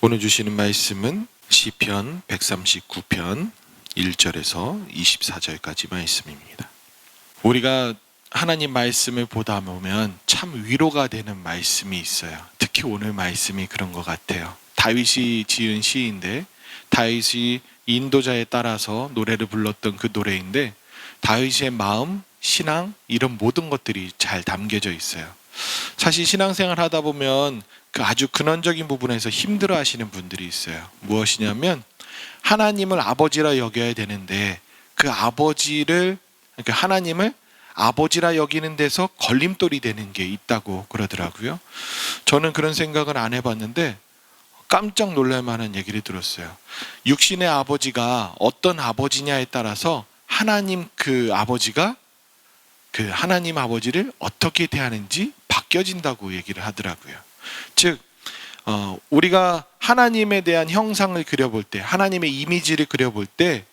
오늘 주시는 말씀은 시편 139편 1절에서 24절까지 말씀입니다. 우리가 하나님 말씀을 보다 보면 참 위로가 되는 말씀이 있어요. 특히 오늘 말씀이 그런 것 같아요. 다윗이 지은 시인데, 다윗이 인도자에 따라서 노래를 불렀던 그 노래인데, 다윗의 마음, 신앙 이런 모든 것들이 잘 담겨져 있어요. 사실 신앙생활 하다 보면 그 아주 근원적인 부분에서 힘들어 하시는 분들이 있어요. 무엇이냐면 하나님을 아버지라 여겨야 되는데 그 아버지를, 그러니까 하나님을 아버지라 여기는 데서 걸림돌이 되는 게 있다고 그러더라고요. 저는 그런 생각을 안 해봤는데 깜짝 놀랄 만한 얘기를 들었어요. 육신의 아버지가 어떤 아버지냐에 따라서 하나님 그 아버지가 그 하나님 아버지를 어떻게 대하는지 바뀌어진다고 얘기를 하더라고요. 즉 우리가 하나님에 대한 형상을 그려볼 때, 하나님의 이미지를 그려볼 때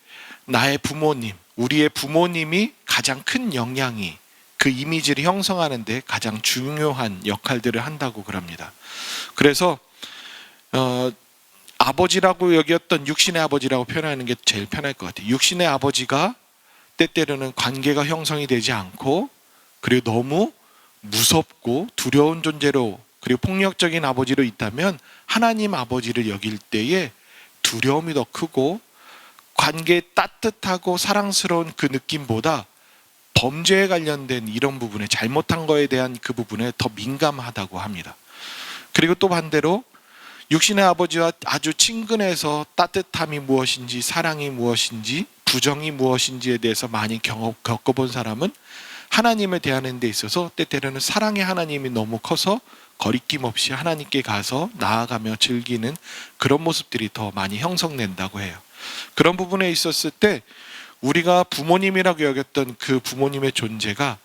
나의 부모님, 우리의 부모님이 가장 큰 영향이 그 이미지를 형성하는 데 가장 중요한 역할들을 한다고 그럽니다. 그래서 아버지라고 여겼던 육신의 아버지라고 표현하는 게 제일 편할 것 같아요. 육신의 아버지가 때때로는 관계가 형성이 되지 않고, 그리고 너무 무섭고 두려운 존재로, 그리고 폭력적인 아버지로 있다면 하나님 아버지를 여길 때에 두려움이 더 크고 관계에 따뜻하고 사랑스러운 그 느낌보다 범죄에 관련된 이런 부분에, 잘못한 거에 대한 그 부분에 더 민감하다고 합니다. 그리고 또 반대로 육신의 아버지와 아주 친근해서 따뜻함이 무엇인지, 사랑이 무엇인지, 부정이 무엇인지에 대해서 많이 겪어본 사람은 하나님을 대하는 데 있어서 때때로는 사랑의 하나님이 너무 커서 거리낌 없이 하나님께 가서 나아가며 즐기는 그런 모습들이 더 많이 형성된다고 해요. 그런 부분에 있었을 때 우리가 부모님이라고 여겼던 그 부모님의 존재가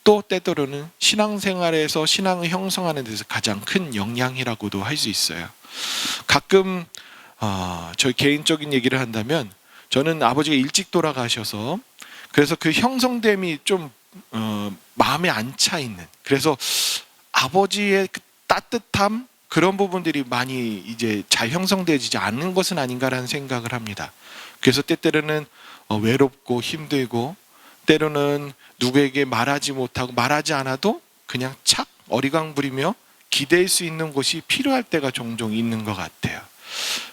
또 때때로는 신앙생활에서 신앙을 형성하는 데서 가장 큰 영향이라고도 할 수 있어요. 가끔 저희 개인적인 얘기를 한다면, 저는 아버지가 일찍 돌아가셔서 그래서 그 형성됨이 좀 마음에 안 차 있는, 그래서 아버지의 그 따뜻함, 그런 부분들이 많이 이제 잘 형성되지 않는 것은 아닌가라는 생각을 합니다. 그래서 때때로는 외롭고 힘들고, 때로는 누구에게 말하지 못하고, 말하지 않아도 그냥 착 어리광 부리며 기댈 수 있는 곳이 필요할 때가 종종 있는 것 같아요.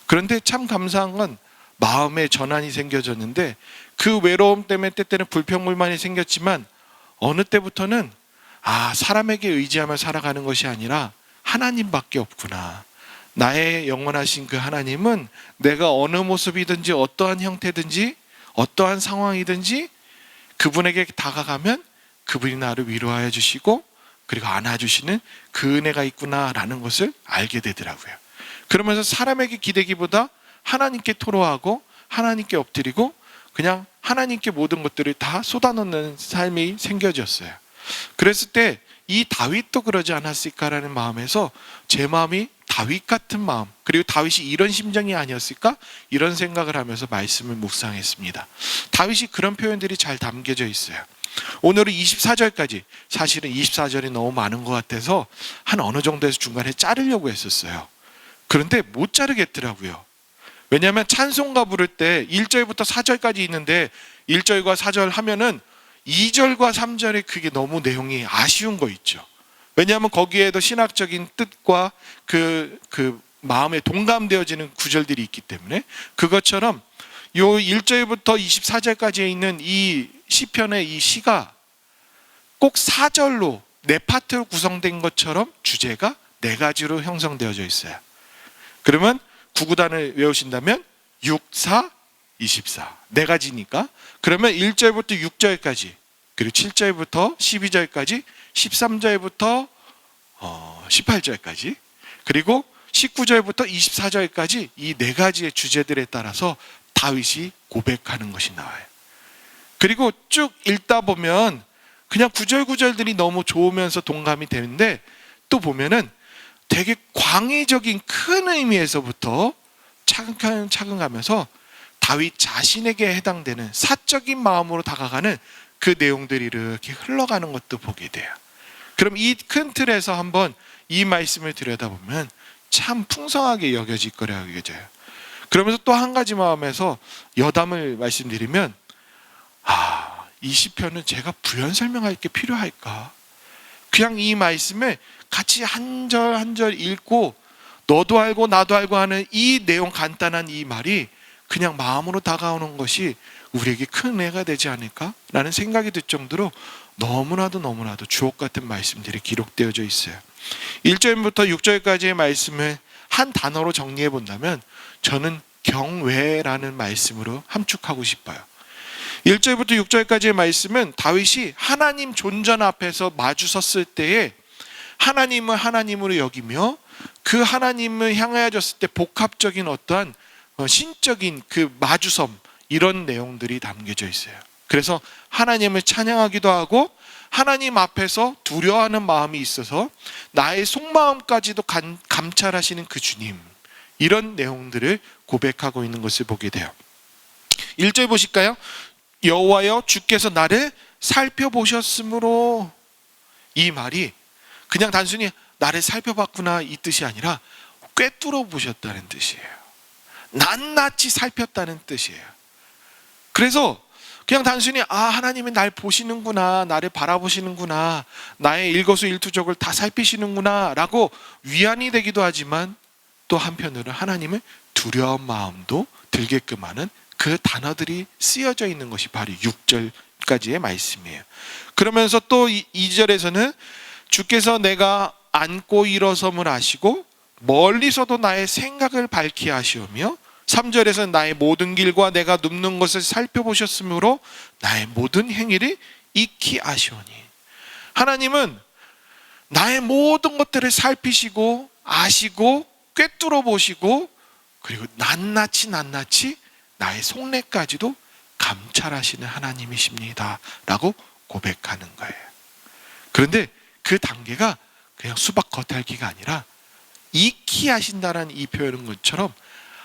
그런데 참 감사한 건 마음의 전환이 생겨졌는데, 그 외로움 때문에 때때는 불평불만이 생겼지만 어느 때부터는 사람에게 의지하며 살아가는 것이 아니라 하나님밖에 없구나. 나의 영원하신 그 하나님은 내가 어느 모습이든지 어떠한 형태든지 어떠한 상황이든지 그분에게 다가가면 그분이 나를 위로하여 주시고 그리고 안아주시는 그 은혜가 있구나라는 것을 알게 되더라고요. 그러면서 사람에게 기대기보다 하나님께 토로하고 하나님께 엎드리고 그냥 하나님께 모든 것들을 다 쏟아놓는 삶이 생겨졌어요. 그랬을 때 이 다윗도 그러지 않았을까라는 마음에서 제 마음이 다윗 같은 마음, 그리고 다윗이 이런 심정이 아니었을까? 이런 생각을 하면서 말씀을 묵상했습니다. 다윗이 그런 표현들이 잘 담겨져 있어요. 오늘은 24절까지, 사실은 24절이 너무 많은 것 같아서 한 어느 정도에서 중간에 자르려고 했었어요. 그런데 못 자르겠더라고요. 왜냐하면 찬송가 부를 때 1절부터 4절까지 있는데 1절과 4절 하면은 2절과 3절에 그게 너무 내용이 아쉬운 거 있죠. 왜냐하면 거기에도 신학적인 뜻과 그 마음에 동감되어지는 구절들이 있기 때문에, 그것처럼 요 1절부터 24절까지에 있는 이 시편의 이 시가 꼭 4절로 네 파트로 구성된 것처럼 주제가 네 가지로 형성되어져 있어요. 그러면 구구단을 외우신다면 6, 4, 24 네 가지니까, 그러면 1절부터 6절까지, 그리고 7절부터 12절까지, 13절부터 18절까지, 그리고 19절부터 24절까지 이 네 가지의 주제들에 따라서 다윗이 고백하는 것이 나와요. 그리고 쭉 읽다 보면 그냥 구절구절들이 너무 좋으면서 동감이 되는데, 또 보면은 되게 광의적인 큰 의미에서부터 차근차근 가면서 다윗 자신에게 해당되는 사적인 마음으로 다가가는 그 내용들이 이렇게 흘러가는 것도 보게 돼요. 그럼 이 큰 틀에서 한번 이 말씀을 들여다보면 참 풍성하게 여겨질 거라 여겨져요. 그러면서 또 한 가지 마음에서 여담을 말씀드리면, 이 시편은 제가 부연 설명할 게 필요할까? 그냥 이 말씀을 같이 한 절 한 절 읽고 너도 알고 나도 알고 하는 이 내용, 간단한 이 말이 그냥 마음으로 다가오는 것이 우리에게 큰 은혜가 되지 않을까라는 생각이 들 정도로 너무나도 주옥 같은 말씀들이 기록되어져 있어요. 1절부터 6절까지의 말씀을 한 단어로 정리해 본다면 저는 경외라는 말씀으로 함축하고 싶어요. 1절부터 6절까지의 말씀은 다윗이 하나님 존전 앞에서 마주 섰을 때에 하나님을 하나님으로 여기며 그 하나님을 향하여졌을 때 복합적인 어떠한 신적인 그 마주섬, 이런 내용들이 담겨져 있어요. 그래서 하나님을 찬양하기도 하고 하나님 앞에서 두려워하는 마음이 있어서 나의 속마음까지도 감찰하시는 그 주님, 이런 내용들을 고백하고 있는 것을 보게 돼요. 1절 보실까요? 여호와여 주께서 나를 살펴보셨으므로, 이 말이 그냥 단순히 나를 살펴봤구나 이 뜻이 아니라 꿰뚫어 보셨다는 뜻이에요. 낱낱이 살폈다는 뜻이에요. 그래서 그냥 단순히 하나님이 날 보시는구나, 나를 바라보시는구나, 나의 일거수일투족을 다 살피시는구나 라고 위안이 되기도 하지만, 또 한편으로 하나님을 두려운 마음도 들게끔 하는 그 단어들이 쓰여져 있는 것이 바로 6절까지의 말씀이에요. 그러면서 또 2절에서는 주께서 내가 앉고 일어섬을 아시고 멀리서도 나의 생각을 밝히 하시오며, 3절에서는 나의 모든 길과 내가 눕는 것을 살펴보셨으므로 나의 모든 행위를 익히 아시오니, 하나님은 나의 모든 것들을 살피시고 아시고 꿰뚫어 보시고, 그리고 낱낱이 나의 속내까지도 감찰하시는 하나님이십니다 라고 고백하는 거예요. 그런데 그 단계가 그냥 수박 겉핥기가 아니라 익히 하신다라는 이 표현인 것처럼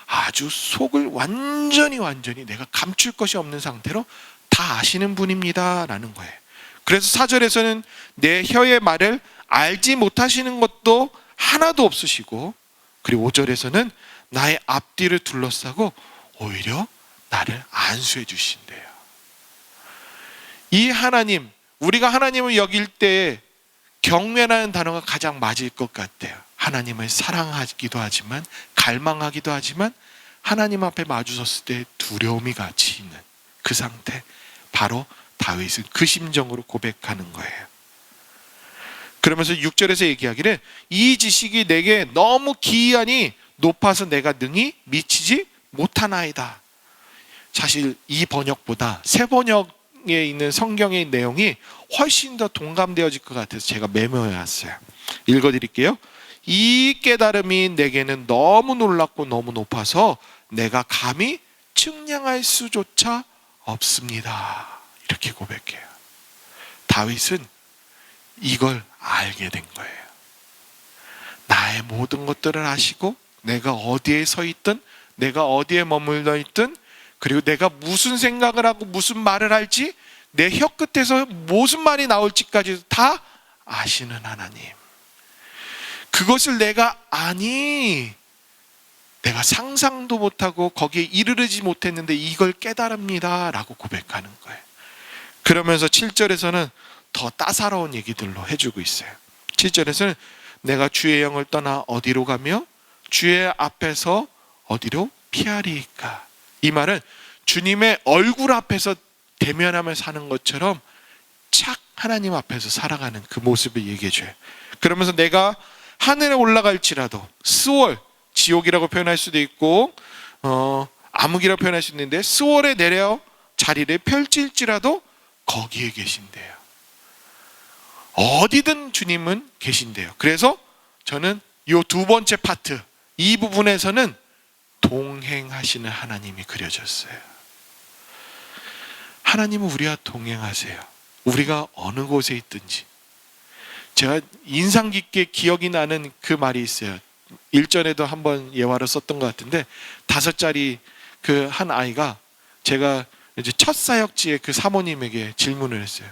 아주 속을 완전히 내가 감출 것이 없는 상태로 다 아시는 분입니다 라는 거예요. 그래서 4절에서는 내 혀의 말을 알지 못하시는 것도 하나도 없으시고, 그리고 5절에서는 나의 앞뒤를 둘러싸고 오히려 나를 안수해 주신대요. 이 하나님, 우리가 하나님을 여길 때 경외라는 단어가 가장 맞을 것 같아요. 하나님을 사랑하기도 하지만 갈망하기도 하지만 하나님 앞에 마주섰을 때 두려움이 같이 있는 그 상태, 바로 다윗은 그 심정으로 고백하는 거예요. 그러면서 6절에서 얘기하기를 이 지식이 내게 너무 기이하니 높아서 내가 능히 미치지 못하나이다. 사실 이 번역보다 새 번역에 있는 성경의 내용이 훨씬 더 동감되어질 것 같아서 제가 메모해 왔어요. 읽어드릴게요. 이 깨달음이 내게는 너무 놀랍고 너무 높아서 내가 감히 측량할 수조차 없습니다. 이렇게 고백해요. 다윗은 이걸 알게 된 거예요. 나의 모든 것들을 아시고 내가 어디에 서 있든 내가 어디에 머물러 있든, 그리고 내가 무슨 생각을 하고 무슨 말을 할지, 내 혀 끝에서 무슨 말이 나올지까지 다 아시는 하나님. 그것을 내가 내가 상상도 못하고 거기에 이르르지 못했는데 이걸 깨달습니다 라고 고백하는 거예요. 그러면서 7절에서는 더 따사로운 얘기들로 해주고 있어요. 7절에서는 내가 주의 영을 떠나 어디로 가며 주의 앞에서 어디로 피하리이까. 이 말은 주님의 얼굴 앞에서 대면하며 사는 것처럼 착 하나님 앞에서 살아가는 그 모습을 얘기해줘요. 그러면서 내가 하늘에 올라갈지라도, 스월, 지옥이라고 표현할 수도 있고 암흑이라고 표현할 수 있는데, 스월에 내려 자리를 펼칠지라도 거기에 계신대요. 어디든 주님은 계신대요. 그래서 저는 이 두 번째 파트, 이 부분에서는 동행하시는 하나님이 그려졌어요. 하나님은 우리와 동행하세요. 우리가 어느 곳에 있든지. 제가 인상 깊게 기억이 나는 그 말이 있어요. 일전에도 한번 예화를 썼던 것 같은데, 5살짜리 그 한 아이가, 제가 이제 첫 사역지에 그 사모님에게 질문을 했어요.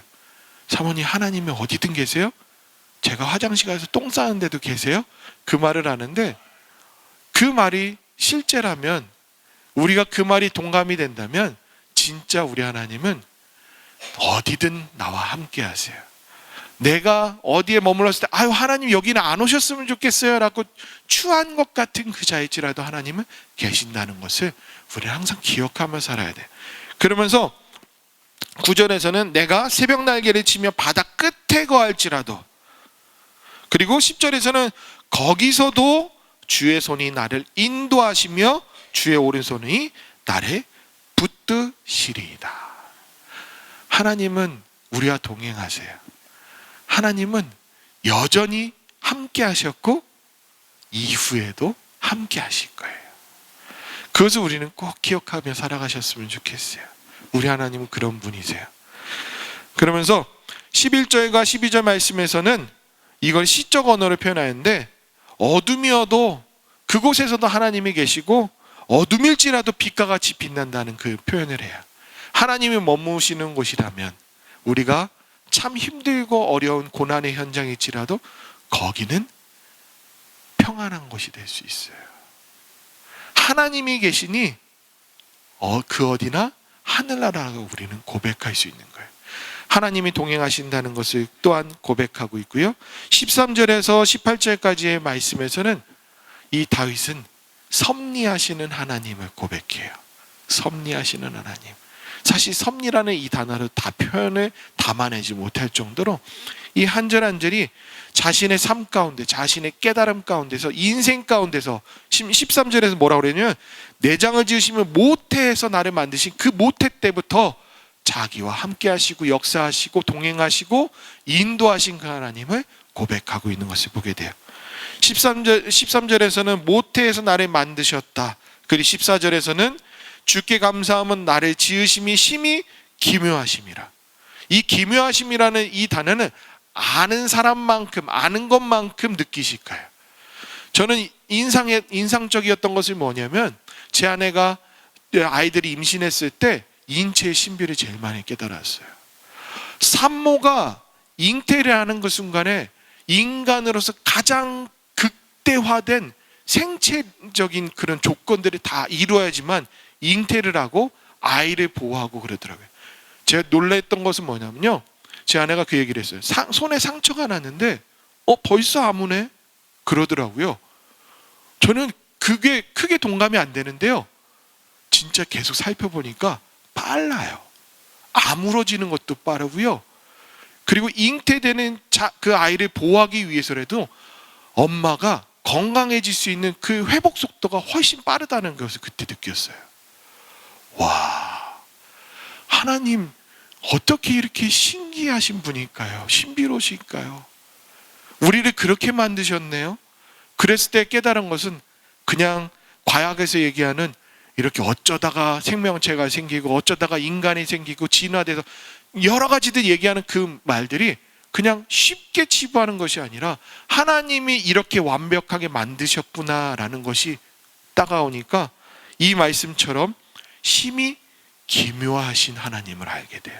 사모님, 하나님이 어디든 계세요? 제가 화장실 가서 똥 싸는데도 계세요? 그 말을 하는데 그 말이 실제라면, 우리가 그 말이 동감이 된다면 진짜 우리 하나님은 어디든 나와 함께 하세요. 내가 어디에 머물렀을 때 아유 하나님 여기는 안 오셨으면 좋겠어요 라고 추한 것 같은 그 자일지라도 하나님은 계신다는 것을 우리는 항상 기억하며 살아야 돼요. 그러면서 9절에서는 내가 새벽 날개를 치며 바다 끝에 거할지라도, 그리고 10절에서는 거기서도 주의 손이 나를 인도하시며 주의 오른손이 나를 붙드시리이다. 하나님은 우리와 동행하세요. 하나님은 여전히 함께 하셨고 이후에도 함께 하실 거예요. 그것을 우리는 꼭 기억하며 살아가셨으면 좋겠어요. 우리 하나님은 그런 분이세요. 그러면서 11절과 12절 말씀에서는 이걸 시적 언어로 표현하는데, 어둠이어도 그곳에서도 하나님이 계시고 어둠일지라도 빛과 같이 빛난다는 그 표현을 해요. 하나님이 머무시는 곳이라면, 우리가 참 힘들고 어려운 고난의 현장일지라도 거기는 평안한 곳이 될 수 있어요. 하나님이 계시니 그 어디나 하늘나라라고 우리는 고백할 수 있는 거예요. 하나님이 동행하신다는 것을 또한 고백하고 있고요. 13절에서 18절까지의 말씀에서는 이 다윗은 섭리하시는 하나님을 고백해요. 섭리하시는 하나님. 사실 섭리라는 이 단어로 다 표현을 담아내지 못할 정도로 이 한 절 한 절이 자신의 삶 가운데, 자신의 깨달음 가운데서, 인생 가운데서 13절에서 뭐라고 그러냐면, 내장을 지으시며 모태에서 나를 만드신 그 모태 때부터 자기와 함께 하시고 역사하시고 동행하시고 인도하신 그 하나님을 고백하고 있는 것을 보게 돼요. 13절에서는 모태에서 나를 만드셨다. 그리고 14절에서는 주께 감사함은 나를 지으심이 심히 기묘하심이라. 이 기묘하심이라는 이 단어는 아는 사람만큼, 아는 것만큼 느끼실 거예요. 저는 인상적이었던 것이 뭐냐면, 제 아내가 아이들이 임신했을 때 인체의 신비를 제일 많이 깨달았어요. 산모가 잉태를 하는 그 순간에 인간으로서 가장 극대화된 생체적인 그런 조건들이 다 이루어야지만 잉태를 하고 아이를 보호하고 그러더라고요. 제가 놀랬던 것은 뭐냐면요, 제 아내가 그 얘기를 했어요. 손에 상처가 났는데 벌써 아무네? 그러더라고요. 저는 그게 크게 동감이 안 되는데요, 진짜 계속 살펴보니까 빨라요. 아물어지는 것도 빠르고요. 그리고 잉태되는 그 아이를 보호하기 위해서라도 엄마가 건강해질 수 있는 그 회복 속도가 훨씬 빠르다는 것을 그때 느꼈어요. 와, 하나님 어떻게 이렇게 신기하신 분일까요? 신비로우실까요? 우리를 그렇게 만드셨네요. 그랬을 때 깨달은 것은 그냥 과학에서 얘기하는 이렇게 어쩌다가 생명체가 생기고 어쩌다가 인간이 생기고 진화돼서 여러 가지들 얘기하는 그 말들이 그냥 쉽게 치부하는 것이 아니라 하나님이 이렇게 완벽하게 만드셨구나라는 것이 다가오니까 이 말씀처럼 심히 기묘하신 하나님을 알게 돼요.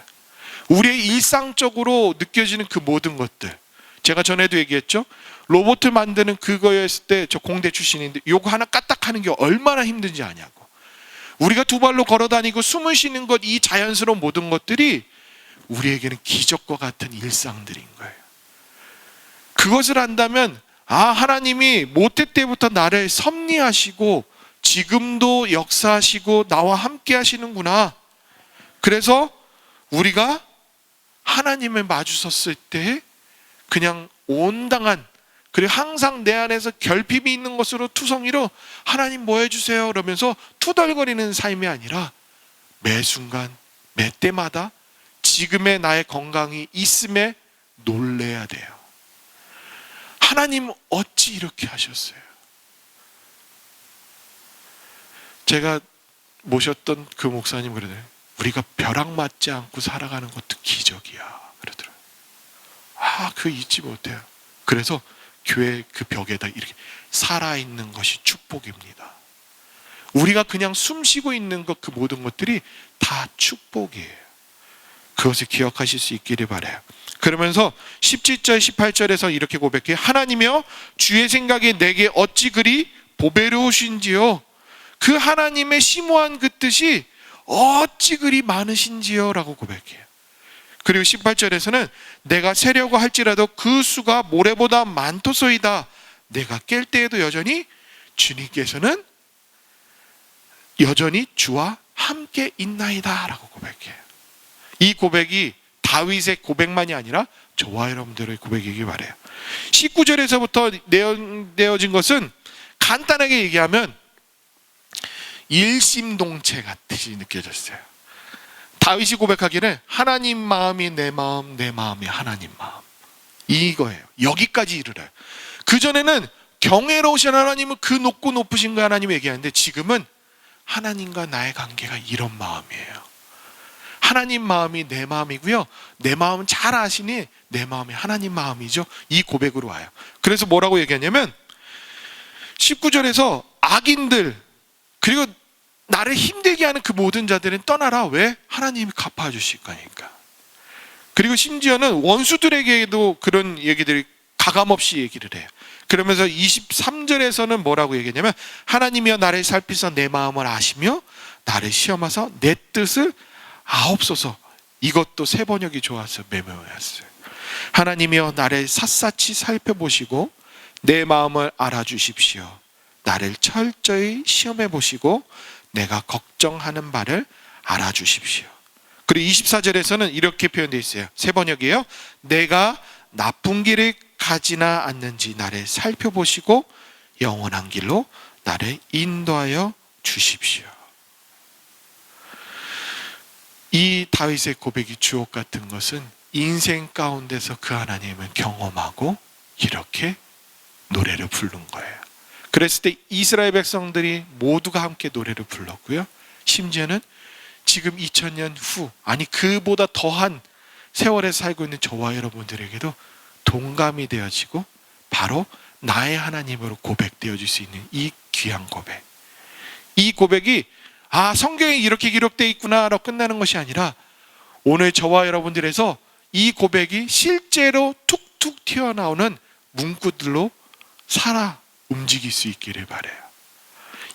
우리의 일상적으로 느껴지는 그 모든 것들, 제가 전에도 얘기했죠. 로봇 만드는 그거였을 때, 저 공대 출신인데 요거 하나 까딱하는 게 얼마나 힘든지 아냐고. 우리가 두 발로 걸어다니고 숨을 쉬는 것, 이 자연스러운 모든 것들이 우리에게는 기적과 같은 일상들인 거예요. 그것을 안다면 하나님이 모태 때부터 나를 섭리하시고 지금도 역사하시고 나와 함께 하시는구나. 그래서 우리가 하나님을 마주섰을 때 그냥 온당한, 그리고 항상 내 안에서 결핍이 있는 것으로 투성이로 하나님 뭐 해주세요 그러면서 투덜거리는 삶이 아니라 매 순간 매 때마다 지금의 나의 건강이 있음에 놀래야 돼요. 하나님 어찌 이렇게 하셨어요? 제가 모셨던 그 목사님 그러더라고요. 우리가 벼락 맞지 않고 살아가는 것도 기적이야 그러더라고요. 그거 잊지 못해요. 그래서 교회 그 벽에다 이렇게 살아있는 것이 축복입니다. 우리가 그냥 숨 쉬고 있는 것, 그 모든 것들이 다 축복이에요. 그것을 기억하실 수 있기를 바라요. 그러면서 17절 18절에서 이렇게 고백해요. 하나님이여 주의 생각이 내게 어찌 그리 보배로우신지요. 그 하나님의 심오한 그 뜻이 어찌 그리 많으신지요 라고 고백해요. 그리고 18절에서는 내가 세려고 할지라도 그 수가 모래보다 많도소이다. 내가 깰 때에도 여전히 주님께서는 여전히 주와 함께 있나이다 라고 고백해요. 이 고백이 다윗의 고백만이 아니라 저와 여러분들의 고백이기 바라요. 19절에서부터 내어진 것은 간단하게 얘기하면 일심동체 같이 느껴졌어요. 다윗이 고백하기를 하나님 마음이 내 마음, 내 마음이 하나님 마음, 이거예요. 여기까지 이르러요. 그전에는 경외로우신 하나님은 그 높고 높으신 그 하나님 얘기하는데, 지금은 하나님과 나의 관계가 이런 마음이에요. 하나님 마음이 내 마음이고요, 내 마음은 잘 아시니 내 마음이 하나님 마음이죠. 이 고백으로 와요. 그래서 뭐라고 얘기하냐면 19절에서 악인들 그리고 나를 힘들게 하는 그 모든 자들은 떠나라. 왜? 하나님이 갚아주실 거니까. 그리고 심지어는 원수들에게도 그런 얘기들이 가감없이 얘기를 해요. 그러면서 23절에서는 뭐라고 얘기하냐면 하나님이여 나를 살피사 내 마음을 아시며 나를 시험하사 내 뜻을 아옵소서. 이것도 세 번역이 좋아서 메모했어요. 하나님이여 나를 샅샅이 살펴보시고 내 마음을 알아주십시오. 나를 철저히 시험해 보시고 내가 걱정하는 바를 알아주십시오. 그리고 24절에서는 이렇게 표현되어 있어요. 세 번역이에요. 내가 나쁜 길을 가지나 않는지 나를 살펴보시고 영원한 길로 나를 인도하여 주십시오. 이 다윗의 고백이 주옥 같은 것은 인생 가운데서 그 하나님을 경험하고 이렇게 노래를 부른 거예요. 그랬을 때 이스라엘 백성들이 모두가 함께 노래를 불렀고요, 심지어는 지금 2000년 후, 아니 그보다 더한 세월에 살고 있는 저와 여러분들에게도 동감이 되어지고 바로 나의 하나님으로 고백되어질 수 있는 이 귀한 고백. 이 고백이 성경에 이렇게 기록되어 있구나라고 끝나는 것이 아니라 오늘 저와 여러분들에서 이 고백이 실제로 툭툭 튀어나오는 문구들로 살아 움직일 수 있기를 바라요.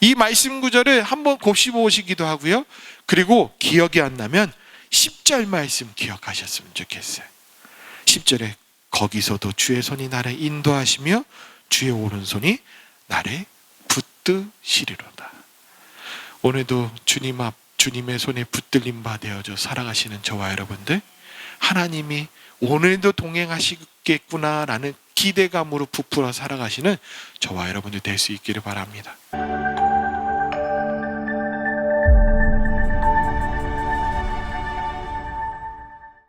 이 말씀 구절을 한번 곱씹어보시기도 하고요, 그리고 기억이 안 나면 10절 말씀 기억하셨으면 좋겠어요. 10절에 거기서도 주의 손이 나를 인도하시며 주의 오른손이 나를 붙드시리로다. 오늘도 주님 앞 주님의 손에 붙들림 바 되어져 살아가시는 저와 여러분들, 하나님이 오늘도 동행하시겠구나라는 기대감으로 부풀어 살아가시는 저와 여러분들 될 수 있기를 바랍니다.